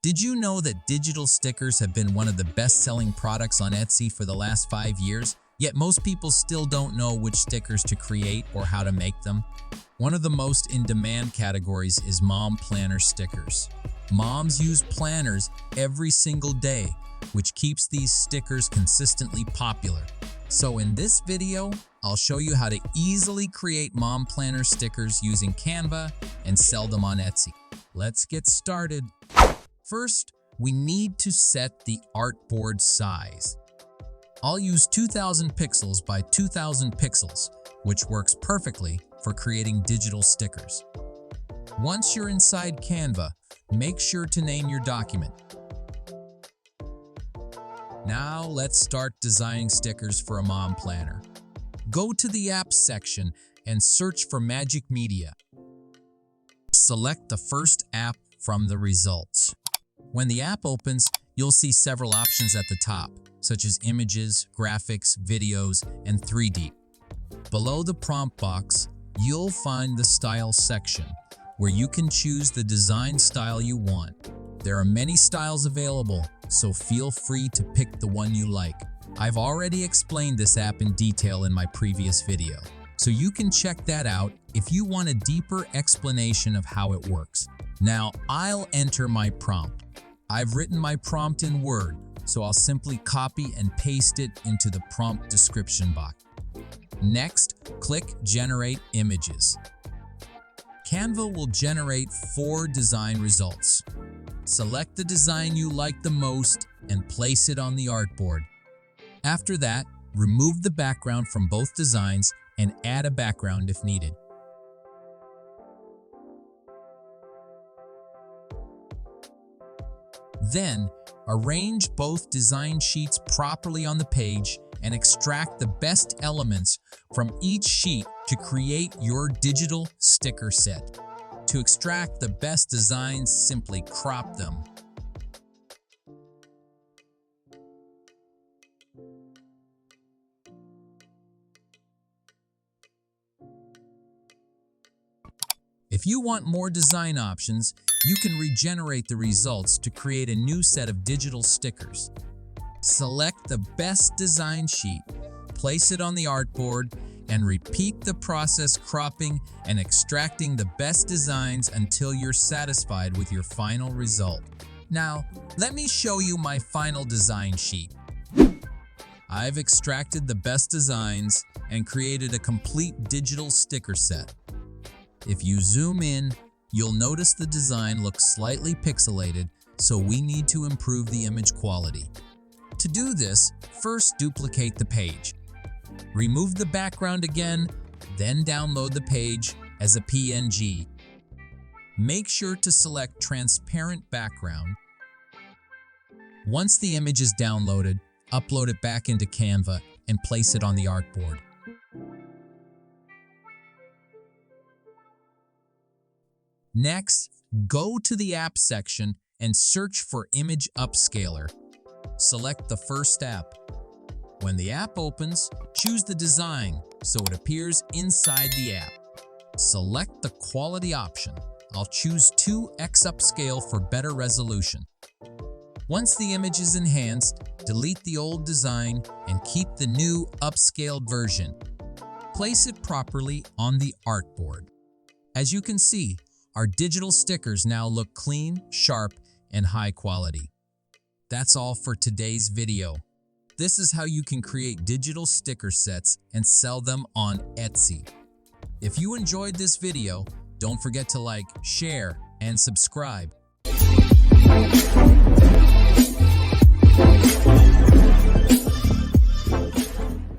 Did you know that digital stickers have been one of the best-selling products on Etsy for the last 5 years? Yet most people still don't know which stickers to create or how to make them. One of the most in-demand categories is mom planner stickers. Moms use planners every single day, which keeps these stickers consistently popular. So in this video, I'll show you how to easily create mom planner stickers using Canva and sell them on Etsy. Let's get started. First, we need to set the artboard size. I'll use 2000 pixels by 2000 pixels, which works perfectly for creating digital stickers. Once you're inside Canva, make sure to name your document. Now let's start designing stickers for a mom planner. Go to the Apps section and search for Magic Media. Select the first app from the results. When the app opens, you'll see several options at the top, such as images, graphics, videos, and 3D. Below the prompt box, you'll find the Style section, where you can choose the design style you want. There are many styles available, so feel free to pick the one you like. I've already explained this app in detail in my previous video, so you can check that out if you want a deeper explanation of how it works. Now, I'll enter my prompt. I've written my prompt in Word, so I'll simply copy and paste it into the prompt description box. Next, click Generate Images. Canva will generate 4 design results. Select the design you like the most and place it on the artboard. After that, remove the background from both designs and add a background if needed. Then, arrange both design sheets properly on the page and extract the best elements from each sheet to create your digital sticker set. To extract the best designs, simply crop them. If you want more design options, you can regenerate the results to create a new set of digital stickers. Select the best design sheet, place it on the artboard, and repeat the process cropping and extracting the best designs until you're satisfied with your final result. Now, let me show you my final design sheet. I've extracted the best designs and created a complete digital sticker set. If you zoom in, you'll notice the design looks slightly pixelated, so we need to improve the image quality. To do this, first duplicate the page. Remove the background again, then download the page as a PNG. Make sure to select transparent background. Once the image is downloaded, upload it back into Canva and place it on the artboard. Next, go to the Apps section and search for Image Upscaler. Select the first app. When the app opens, choose the design so it appears inside the app. Select the quality option. I'll choose 2x upscale for better resolution. Once the image is enhanced, delete the old design and keep the new upscaled version. Place it properly on the artboard. As you can see, our digital stickers now look clean, sharp, and high quality. That's all for today's video. This is how you can create digital sticker sets and sell them on Etsy. If you enjoyed this video, don't forget to like, share, and subscribe.